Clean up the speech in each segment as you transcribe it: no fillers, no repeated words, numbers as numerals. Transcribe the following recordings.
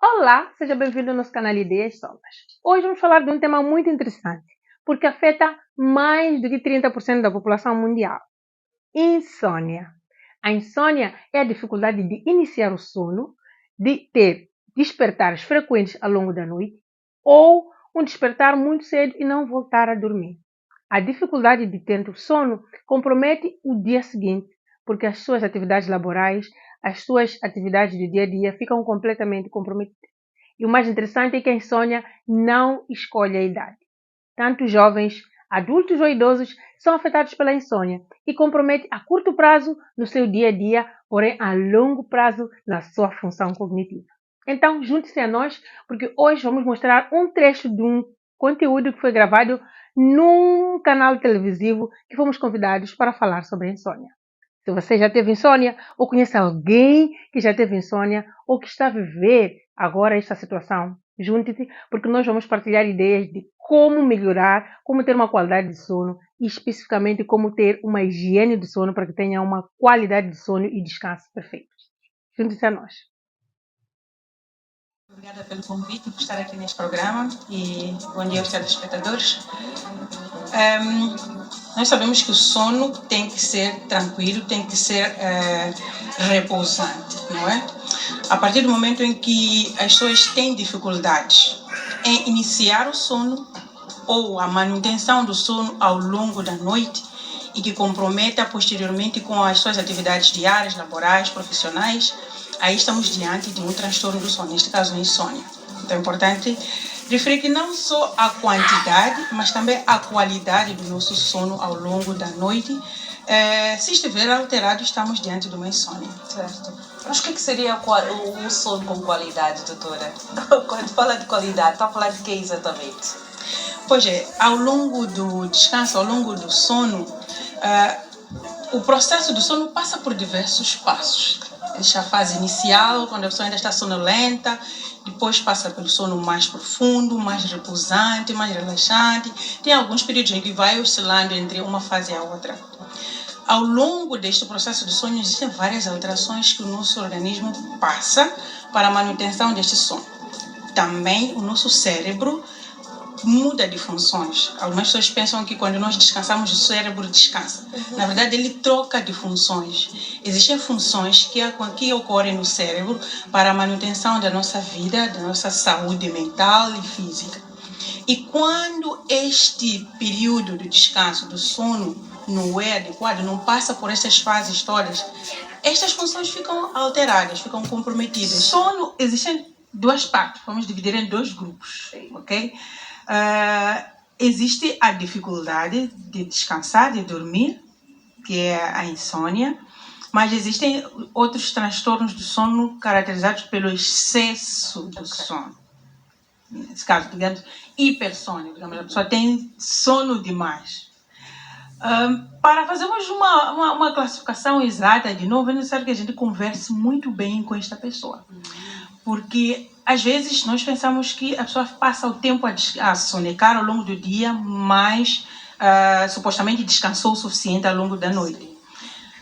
Olá, seja bem-vindo ao nosso canal Ideias Soltas. Hoje vamos falar de um tema muito interessante, porque afeta mais de 30% da população mundial. Insônia. A insônia é a dificuldade de iniciar o sono, de ter despertares frequentes ao longo da noite ou um despertar muito cedo e não voltar a dormir. A dificuldade de ter o sono compromete o dia seguinte, porque as suas atividades laborais, as suas atividades do dia a dia ficam completamente comprometidas. E o mais interessante é que a insônia não escolhe a idade. Tanto jovens, adultos ou idosos são afetados pela insônia e compromete a curto prazo no seu dia a dia, porém a longo prazo na sua função cognitiva. Então, junte-se a nós, porque hoje vamos mostrar um trecho de um conteúdo que foi gravado num canal televisivo que fomos convidados para falar sobre a insônia. Se você já teve insônia, ou conhece alguém que já teve insônia, ou que está a viver agora esta situação, junte-se, porque nós vamos partilhar ideias de como melhorar, como ter uma qualidade de sono e especificamente como ter uma higiene do sono para que tenha uma qualidade de sono e descanso perfeitos. Junte-se a nós. Obrigada pelo convite por estar aqui neste programa e bom dia aos telespectadores. Nós sabemos que o sono tem que ser tranquilo, tem que ser repousante, não é? A partir do momento em que as pessoas têm dificuldades em iniciar o sono ou a manutenção do sono ao longo da noite e que comprometa posteriormente com as suas atividades diárias, laborais, profissionais, aí estamos diante de um transtorno do sono, neste caso a insônia. Então é importante referir que não só a quantidade, mas também a qualidade do nosso sono ao longo da noite. Se estiver alterado, estamos diante de uma insônia. Certo. Mas o que seria o sono com qualidade, doutora? Quando fala de qualidade, está a falar de que exatamente? Pois é, ao longo do descanso, ao longo do sono, o processo do sono passa por diversos passos. Deixa a fase inicial, quando a pessoa ainda está sonolenta, depois passa pelo sono mais profundo, mais repousante, mais relaxante. Tem alguns períodos em que vai oscilando entre uma fase e a outra. Ao longo deste processo de sono, existem várias alterações que o nosso organismo passa para a manutenção deste sono. Também o nosso cérebro muda de funções. Algumas pessoas pensam que quando nós descansamos, o cérebro descansa. Na verdade, ele troca de funções. Existem funções que ocorrem no cérebro para a manutenção da nossa vida, da nossa saúde mental e física. E quando este período de descanso, do sono, não é adequado, não passa por essas fases todas, estas funções ficam alteradas, ficam comprometidas. Sono, existem duas partes, vamos dividir em dois grupos, ok? Existe a dificuldade de descansar, de dormir, que é a insônia, mas existem outros transtornos do sono caracterizados pelo excesso do sono. Nesse caso, digamos, hipersônia, digamos, a pessoa tem sono demais. Para fazermos uma classificação exata, de novo, é necessário que a gente converse muito bem com esta pessoa. Porque, às vezes, nós pensamos que a pessoa passa o tempo a sonecar ao longo do dia, mas supostamente descansou o suficiente ao longo da noite.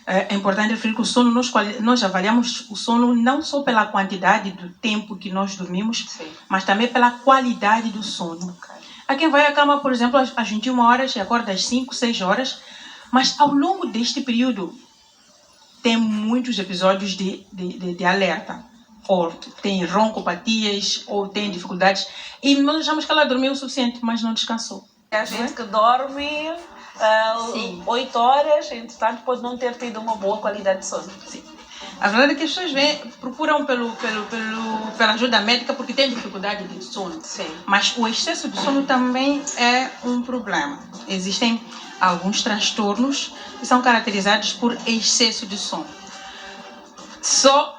É importante referir que o sono, nós avaliamos o sono não só pela quantidade do tempo que nós dormimos, sim, mas também pela qualidade do sono. Há quem vai à cama, por exemplo, às 21 horas e acorda às 5, 6 horas, mas ao longo deste período tem muitos episódios de alerta. Ou tem roncopatias, ou tem dificuldades, e nós achamos que ela dormiu o suficiente, mas não descansou. A gente que dorme 8 horas, entretanto, pode não ter tido uma boa qualidade de sono. Sim. A verdade é que as pessoas procuram pela ajuda médica porque têm dificuldade de sono. Sim. Mas o excesso de sono também é um problema. Existem alguns transtornos que são caracterizados por excesso de sono. Só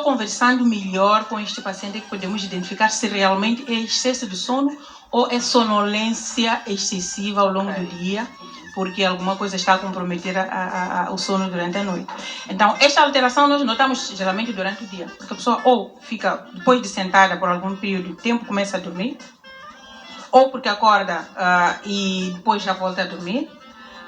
conversando melhor com este paciente é que podemos identificar se realmente é excesso de sono ou é sonolência excessiva ao longo do dia, porque alguma coisa está a comprometer o sono durante a noite. Então, esta alteração nós notamos geralmente durante o dia, porque a pessoa ou fica, depois de sentada por algum período de tempo, começa a dormir, ou porque acorda e depois já volta a dormir.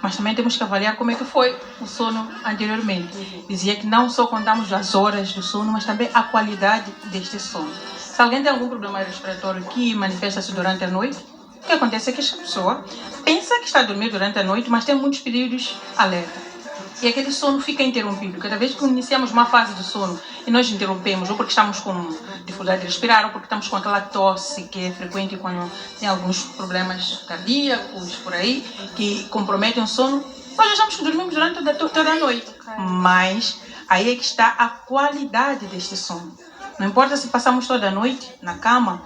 mas também temos que avaliar como é que foi o sono anteriormente. Dizia que não só contamos as horas do sono, mas também a qualidade deste sono. Se alguém tem algum problema respiratório que manifesta-se durante a noite, o que acontece é que esta pessoa pensa que está a dormir durante a noite, mas tem muitos períodos alerta. E aquele sono fica interrompido. Cada vez que iniciamos uma fase do sono e nós interrompemos, ou porque estamos com dificuldade de respirar, ou porque estamos com aquela tosse que é frequente quando tem alguns problemas cardíacos por aí, que comprometem o sono, nós achamos que dormimos durante toda a noite. Mas aí é que está a qualidade deste sono. Não importa se passamos toda a noite na cama,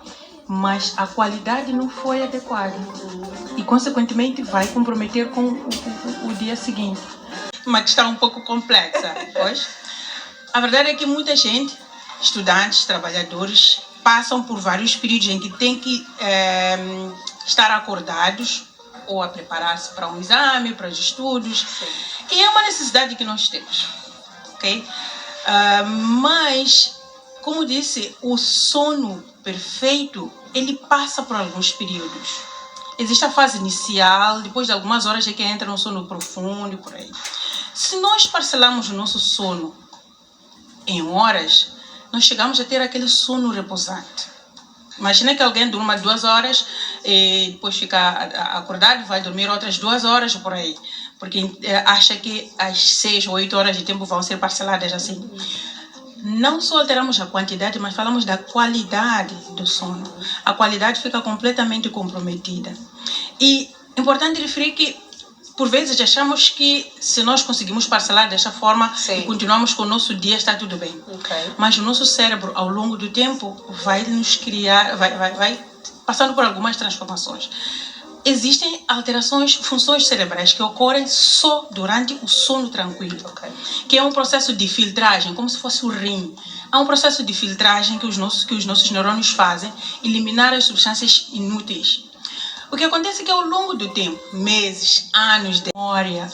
mas a qualidade não foi adequada. E, consequentemente, vai comprometer com o dia seguinte. Uma questão um pouco complexa, pois a verdade é que muita gente, estudantes, trabalhadores, passam por vários períodos em que têm que estar acordados ou a preparar-se para um exame, para os estudos. E é uma necessidade que nós temos, ok? Mas, como disse, o sono perfeito, ele passa por alguns períodos. Existe a fase inicial, depois de algumas horas é que entra no sono profundo e por aí. Se nós parcelamos o nosso sono em horas, nós chegamos a ter aquele sono repousante. Imagina que alguém durma 2 horas e depois fica acordado, vai dormir outras 2 horas por aí, porque acha que as 6 ou 8 horas de tempo vão ser parceladas assim. Não só alteramos a quantidade, mas falamos da qualidade do sono. A qualidade fica completamente comprometida. E é importante referir que, por vezes, achamos que se nós conseguimos parcelar desta forma e continuamos com o nosso dia, está tudo bem. Mas o nosso cérebro, ao longo do tempo, vai nos criar, vai passando por algumas transformações. Existem alterações, funções cerebrais que ocorrem só durante o sono tranquilo, que é um processo de filtragem, como se fosse o rim. Há um processo de filtragem que os nossos neurônios fazem, eliminar as substâncias inúteis. O que acontece é que ao longo do tempo, meses, anos de memória,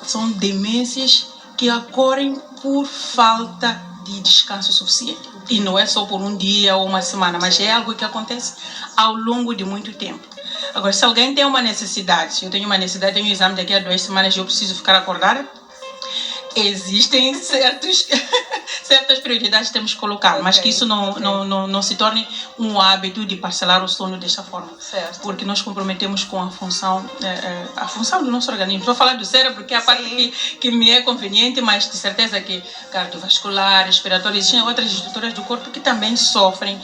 são demências que ocorrem por falta de descanso suficiente. E não é só por um dia ou uma semana, mas é algo que acontece ao longo de muito tempo. Agora, se alguém tem uma necessidade, se eu tenho uma necessidade, tenho um exame daqui a 2 semanas e eu preciso ficar acordada, existem certas prioridades que temos que colocar, mas que isso não se torne um hábito de parcelar o sono desta forma. Porque nós comprometemos com a função do nosso organismo. Vou falar do cérebro, que é a parte que me é conveniente, mas de certeza que cardiovascular, respiratória, existem outras estruturas do corpo que também sofrem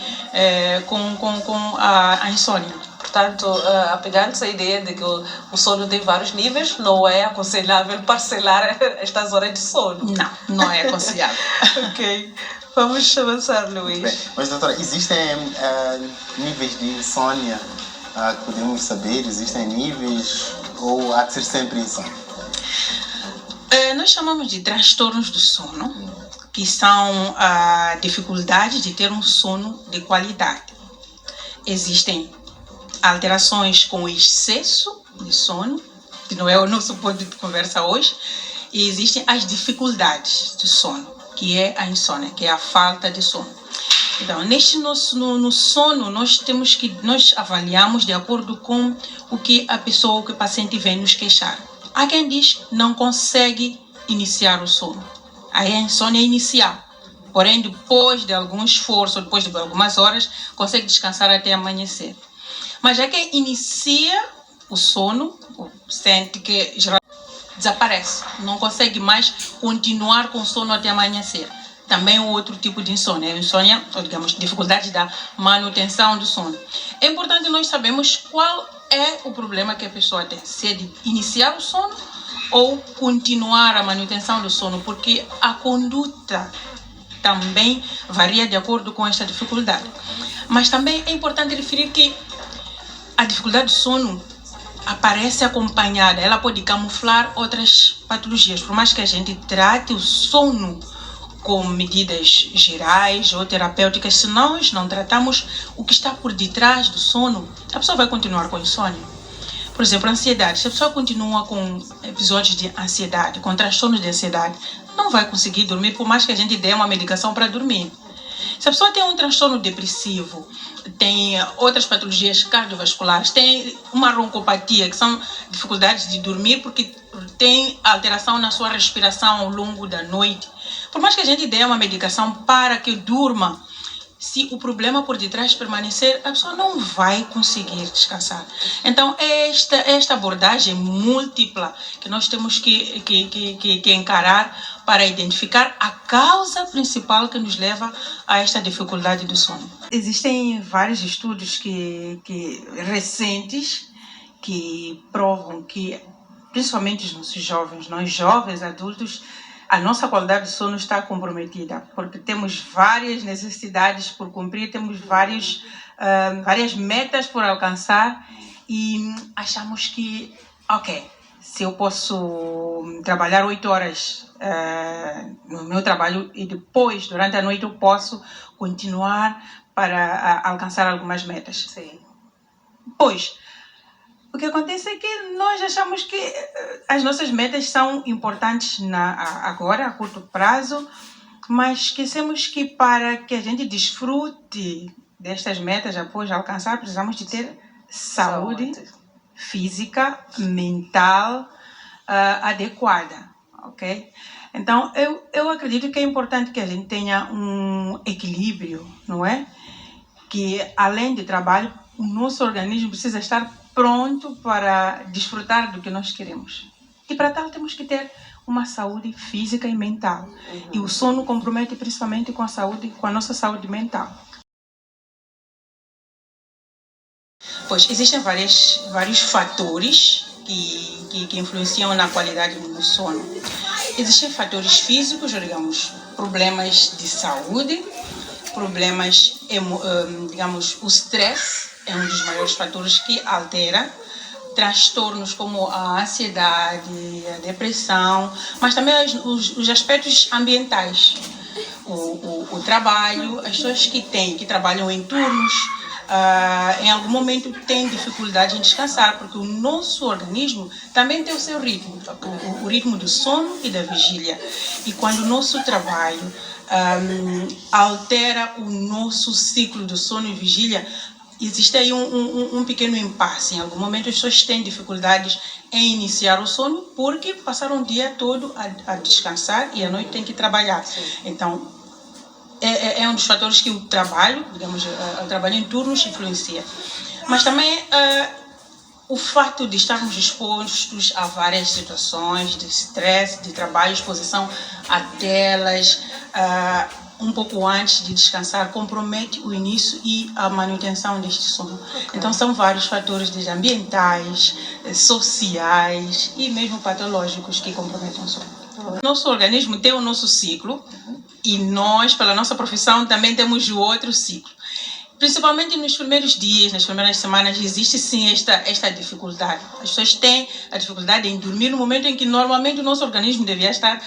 com a insônia. Portanto, apegando-se à ideia de que o sono tem vários níveis, não é aconselhável parcelar estas horas de sono. Não é aconselhável. Ok. Vamos avançar, Luís. Bem, mas, doutora, existem níveis de insônia que podemos saber? Existem níveis ou há de ser sempre insônia? Nós chamamos de transtornos do sono, que são a dificuldade de ter um sono de qualidade. Existem alterações com excesso de sono, que não é o nosso ponto de conversa hoje, e existem as dificuldades de sono, que é a insônia, que é a falta de sono. Então, no sono, nós avaliamos de acordo com o que o paciente vem nos queixar. Há quem diz não consegue iniciar o sono. Aí a insônia é inicial. Porém, depois de algum esforço, depois de algumas horas, consegue descansar até amanhecer. Mas já que inicia o sono, sente que geralmente desaparece, não consegue mais continuar com o sono até amanhecer. Também um outro tipo de insônia, ou digamos, dificuldade da manutenção do sono. É importante nós sabermos qual é o problema que a pessoa tem, se é de iniciar o sono ou continuar a manutenção do sono, porque a conduta também varia de acordo com esta dificuldade. Mas também é importante referir que a dificuldade do sono aparece acompanhada, ela pode camuflar outras patologias. Por mais que a gente trate o sono com medidas gerais ou terapêuticas, se nós não tratamos o que está por detrás do sono, a pessoa vai continuar com insônia. Por exemplo, a ansiedade. Se a pessoa continua com episódios de ansiedade, com transtornos de ansiedade, não vai conseguir dormir, por mais que a gente dê uma medicação para dormir. Se a pessoa tem um transtorno depressivo, tem outras patologias cardiovasculares, tem uma roncopatia, que são dificuldades de dormir porque tem alteração na sua respiração ao longo da noite. Por mais que a gente dê uma medicação para que durma, se o problema por detrás permanecer, a pessoa não vai conseguir descansar. Então, é esta abordagem múltipla que nós temos que encarar para identificar a causa principal que nos leva a esta dificuldade do sono. Existem vários estudos recentes que provam que, principalmente os nossos jovens, nós jovens adultos, a nossa qualidade de sono está comprometida, porque temos várias necessidades por cumprir, temos várias metas por alcançar e achamos que, ok, se eu posso trabalhar 8 horas no meu trabalho e depois, durante a noite, eu posso continuar para alcançar algumas metas. Sim. Pois, o que acontece é que nós achamos que as nossas metas são importantes agora, a curto prazo, mas esquecemos que para que a gente desfrute destas metas após alcançar, precisamos de ter saúde física, mental adequada, ok? Então, eu acredito que é importante que a gente tenha um equilíbrio, não é? Que além do trabalho, o nosso organismo precisa estar pronto para desfrutar do que nós queremos. E para tal temos que ter uma saúde física e mental. E o sono compromete principalmente com a nossa saúde mental. Pois existem vários fatores que influenciam na qualidade do sono. Existem fatores físicos, digamos, problemas de saúde, problemas, digamos, o stress é um dos maiores fatores que altera, transtornos como a ansiedade, a depressão, mas também os aspectos ambientais, o trabalho, as pessoas que trabalham em turnos, em algum momento têm dificuldade em descansar, porque o nosso organismo também tem o seu ritmo, o ritmo do sono e da vigília. E quando o nosso trabalho altera o nosso ciclo do sono e vigília, existe aí um pequeno impasse. Em algum momento as pessoas têm dificuldades em iniciar o sono porque passaram o dia todo a descansar e à noite tem que trabalhar. Sim. Então, é um dos fatores que o trabalho, digamos, o trabalho em turnos influencia. Mas também o fato de estarmos expostos a várias situações de estresse, de trabalho, exposição a telas, um pouco antes de descansar, compromete o início e a manutenção deste sono. Okay. Então são vários fatores desde ambientais, sociais e mesmo patológicos que comprometem o sono. Nosso organismo tem o nosso ciclo e nós, pela nossa profissão, também temos o outro ciclo. Principalmente nos primeiros dias, nas primeiras semanas, existe sim esta dificuldade. As pessoas têm a dificuldade em dormir no momento em que normalmente o nosso organismo devia estar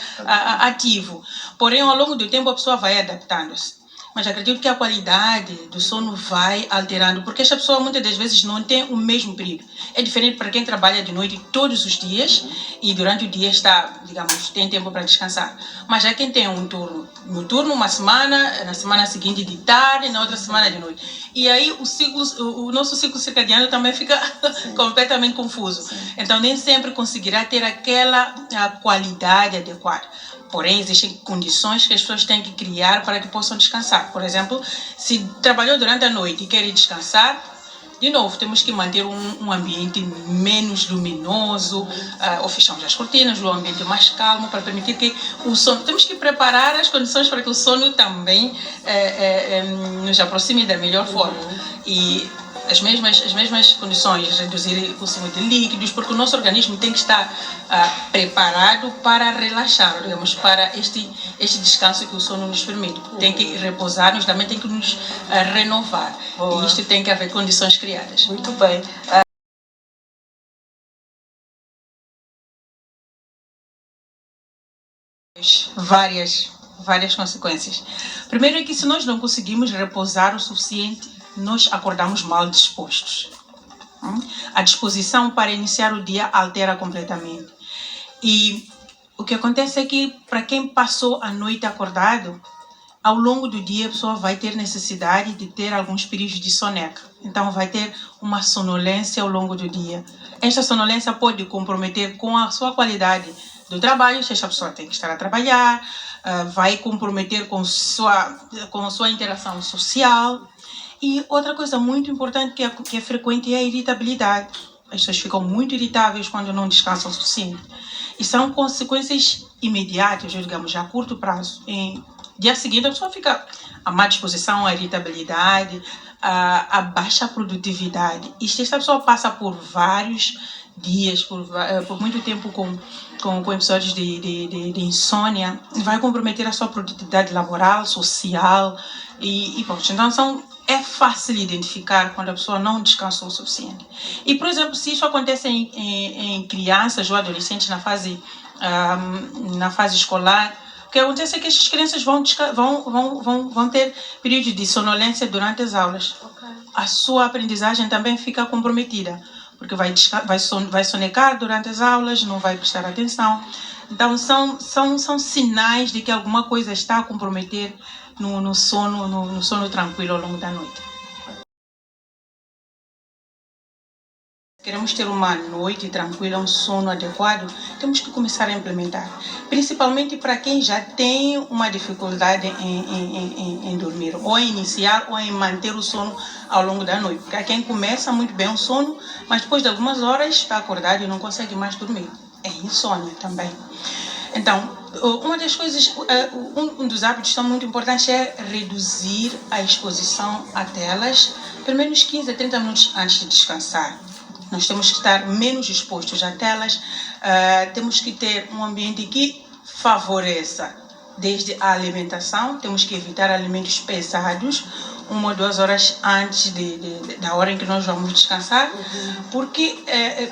ativo. Porém, ao longo do tempo, a pessoa vai adaptando-se. Mas acredito que a qualidade do sono vai alterando, porque esta pessoa muitas das vezes não tem o mesmo período. É diferente para quem trabalha de noite todos os dias e durante o dia tem tempo para descansar. Mas já quem tem um turno, no turno uma semana, na semana seguinte de tarde, na outra semana de noite. E aí o nosso ciclo circadiano também fica completamente confuso. Sim. Então nem sempre conseguirá ter aquela qualidade adequada. Porém, existem condições que as pessoas têm que criar para que possam descansar. Por exemplo, se trabalhou durante a noite e quer descansar, de novo, temos que manter um ambiente menos luminoso, ou fechamos as cortinas, um ambiente mais calmo para permitir que o sono... Temos que preparar as condições para que o sono também nos aproxime da melhor forma. E as mesmas condições, reduzir o consumo de líquidos, porque o nosso organismo tem que estar preparado para relaxar, digamos, para este descanso que o sono nos permite. Tem que repousar, mas também tem que nos renovar. Boa. E isto tem que haver condições criadas. Muito bem. Várias consequências. Primeiro é que se nós não conseguimos repousar o suficiente, nós acordamos mal dispostos. A disposição para iniciar o dia altera completamente. E o que acontece é que, para quem passou a noite acordado, ao longo do dia a pessoa vai ter necessidade de ter alguns períodos de soneca. Então vai ter uma sonolência ao longo do dia. Esta sonolência pode comprometer com a sua qualidade do trabalho, se esta pessoa tem que estar a trabalhar, vai comprometer com sua interação social. E outra coisa muito importante que é frequente é a irritabilidade. As pessoas ficam muito irritáveis quando não descansam o suficiente. E são consequências imediatas, digamos, a curto prazo. Em dia seguinte, a pessoa fica a má disposição, a irritabilidade, a baixa produtividade. E se esta pessoa passa por vários dias, por muito tempo com episódios de insônia, vai comprometer a sua produtividade laboral, social e bom, então é fácil identificar quando a pessoa não descansou o suficiente. E, por exemplo, se isso acontece em crianças ou adolescentes na fase escolar, o que acontece é que essas crianças vão ter períodos de sonolência durante as aulas. Okay. A sua aprendizagem também fica comprometida, porque vai sonecar durante as aulas, não vai prestar atenção. Então, são sinais de que alguma coisa está a comprometer no sono tranquilo ao longo da noite. Queremos ter uma noite tranquila, um sono adequado, temos que começar a implementar. Principalmente para quem já tem uma dificuldade em dormir, ou em iniciar, ou em manter o sono ao longo da noite. Porque há quem começa muito bem o sono, mas depois de algumas horas está acordado e não consegue mais dormir. É insônia também. Então, uma das coisas, um dos hábitos que são muito importantes é reduzir a exposição a telas, pelo menos 15 a 30 minutos antes de descansar. Nós temos que estar menos expostos a telas, temos que ter um ambiente que favoreça desde a alimentação, temos que evitar alimentos pesados, 1 ou 2 horas antes da hora em que nós vamos descansar, porque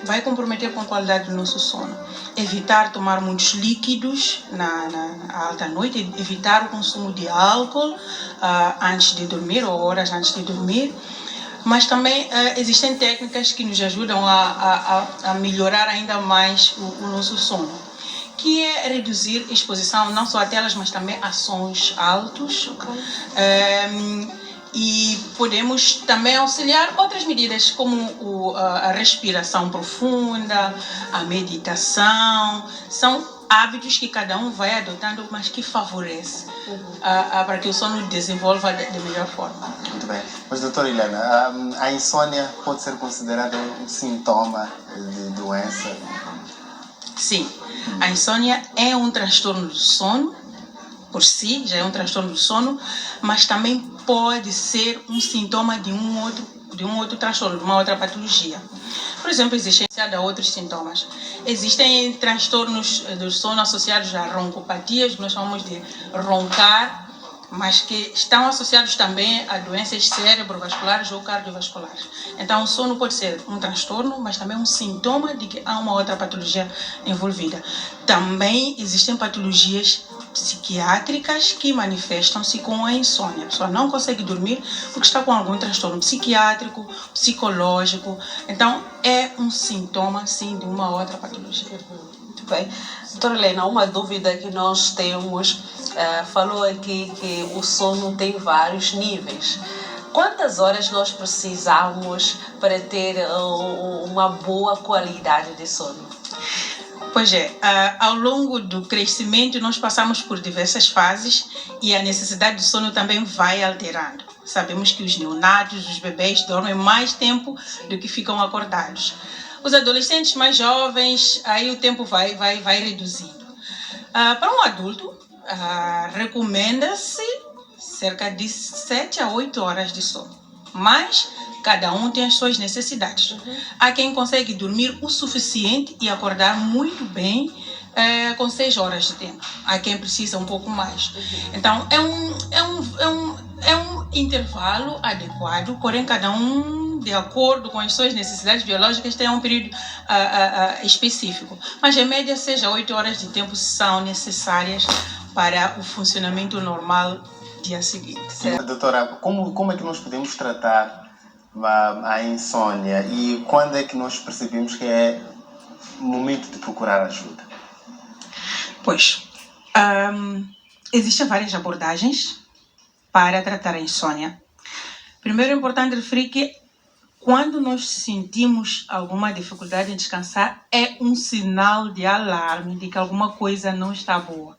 vai comprometer com a qualidade do nosso sono. Evitar tomar muitos líquidos na alta noite, evitar o consumo de álcool antes de dormir ou horas antes de dormir. Mas também existem técnicas que nos ajudam a melhorar ainda mais o nosso sono, que é reduzir a exposição não só a telas, mas também a sons altos. E podemos também auxiliar outras medidas, como a respiração profunda, a meditação. São hábitos que cada um vai adotando, mas que favorecem para que o sono desenvolva de melhor forma. Muito bem. Mas, doutora Helena, a insônia pode ser considerada um sintoma de doença? Sim. A insônia é um transtorno do sono, por si, já é um transtorno do sono, mas também pode ser um sintoma de um outro transtorno, de uma outra patologia. Por exemplo, existem outros sintomas. Existem transtornos do sono associados a roncopatias, que nós chamamos de roncar, mas que estão associados também a doenças cerebrovasculares ou cardiovasculares. Então, o sono pode ser um transtorno, mas também um sintoma de que há uma outra patologia envolvida. Também existem patologias psiquiátricas que manifestam-se com a insônia. A pessoa não consegue dormir porque está com algum transtorno psiquiátrico, psicológico. Então, é um sintoma, sim, de uma outra patologia. Muito bem. Doutora Helena, uma dúvida que nós temos, falou aqui que o sono tem vários níveis. Quantas horas nós precisamos para ter uma boa qualidade de sono? Pois é, ao longo do crescimento nós passamos por diversas fases e a necessidade de sono também vai alterando. Sabemos que os neonatos, os bebês dormem mais tempo do que ficam acordados. Os adolescentes mais jovens, aí o tempo vai reduzindo. Para um adulto, recomenda-se cerca de 7 a 8 horas de sono. Mas cada um tem as suas necessidades. Há quem consegue dormir o suficiente e acordar muito bem com 6 horas de tempo. Há quem precisa um pouco mais. Então, é um intervalo adequado, porém cada um, de acordo com as suas necessidades biológicas, tem um período específico. Mas, em média, 6 a 8 horas de tempo são necessárias para o funcionamento normal dia seguinte. Doutora, como é que nós podemos tratar a insônia e quando é que nós percebemos que é o momento de procurar ajuda? Pois, existem várias abordagens para tratar a insônia. Primeiro é importante referir que quando nós sentimos alguma dificuldade em descansar, é um sinal de alarme de que alguma coisa não está boa.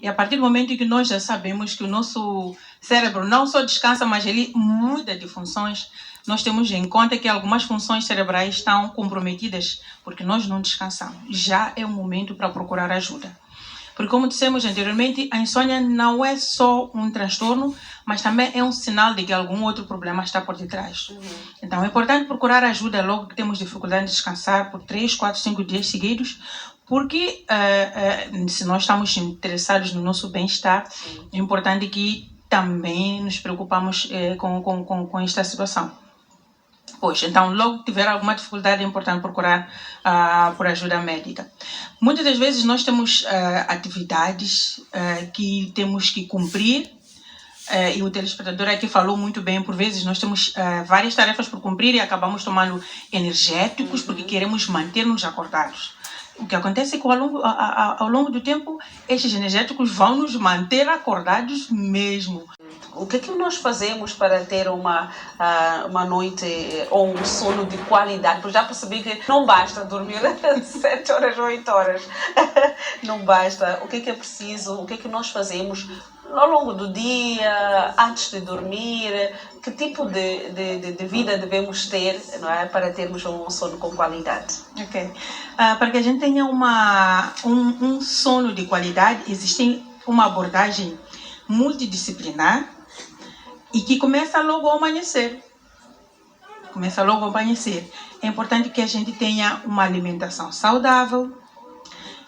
E a partir do momento que nós já sabemos que o nosso cérebro não só descansa, mas ele muda de funções, nós temos em conta que algumas funções cerebrais estão comprometidas porque nós não descansamos. Já é o momento para procurar ajuda. Porque, como dissemos anteriormente, a insônia não é só um transtorno, mas também é um sinal de que algum outro problema está por detrás. Então, é importante procurar ajuda logo que temos dificuldade de descansar por 3, 4, 5 dias seguidos, porque se nós estamos interessados no nosso bem-estar, é importante que também nos preocupamos com esta situação. Pois, então, logo que tiver alguma dificuldade, é importante procurar por ajuda médica. Muitas das vezes nós temos atividades que temos que cumprir, e o telespectador aqui falou muito bem, por vezes nós temos várias tarefas por cumprir e acabamos tomando energéticos porque queremos manter-nos acordados. O que acontece é que ao longo do tempo, estes energéticos vão nos manter acordados mesmo. O que é que nós fazemos para ter uma noite ou um sono de qualidade? Porque já percebi que não basta dormir 7 horas, 8 horas. Não basta. O que é preciso? O que é que nós fazemos ao longo do dia, antes de dormir? Que tipo de vida devemos ter, não é, para termos um sono com qualidade? Ok. Para que a gente tenha um sono de qualidade, existe uma abordagem multidisciplinar e que começa logo ao amanhecer. É importante que a gente tenha uma alimentação saudável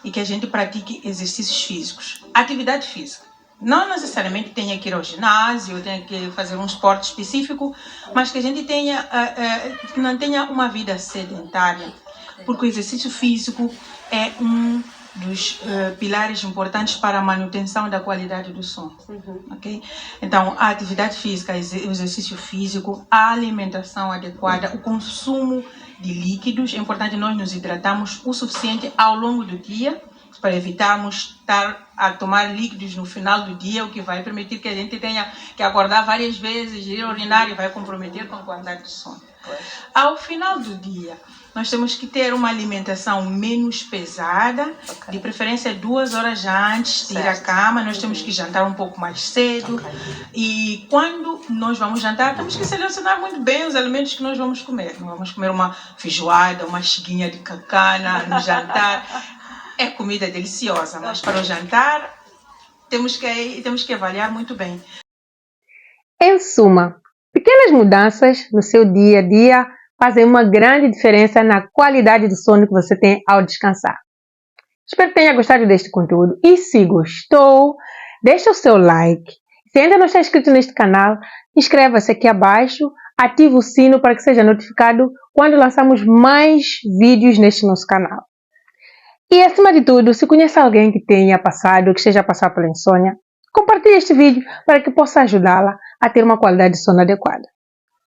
e que a gente pratique exercícios físicos. Atividade física. Não necessariamente tenha que ir ao ginásio, tenha que fazer um esporte específico, mas que a gente que não tenha uma vida sedentária, porque o exercício físico é um dos pilares importantes para a manutenção da qualidade do sono. Okay? Então, a atividade física, o exercício físico, a alimentação adequada, o consumo de líquidos. É importante nós nos hidratarmos o suficiente ao longo do dia, para evitarmos estar a tomar líquidos no final do dia, o que vai permitir que a gente tenha que acordar várias vezes, ir urinar e vai comprometer com a qualidade de sono. Ao final do dia, nós temos que ter uma alimentação menos pesada, de preferência 2 horas antes de ir à cama. Nós temos que jantar um pouco mais cedo. E quando nós vamos jantar, temos que selecionar muito bem os alimentos que nós vamos comer. Não vamos comer uma feijoada, uma chiguinha de cacana no jantar. É comida deliciosa, mas para o jantar temos que avaliar muito bem. Em suma, pequenas mudanças no seu dia a dia fazem uma grande diferença na qualidade do sono que você tem ao descansar. Espero que tenha gostado deste conteúdo e se gostou, deixa o seu like. Se ainda não está inscrito neste canal, inscreva-se aqui abaixo, ative o sino para que seja notificado quando lançarmos mais vídeos neste nosso canal. E acima de tudo, se conhece alguém que tenha passado ou que esteja a passar pela insônia, compartilhe este vídeo para que possa ajudá-la a ter uma qualidade de sono adequada.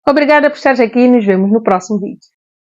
Obrigada por estar aqui e nos vemos no próximo vídeo.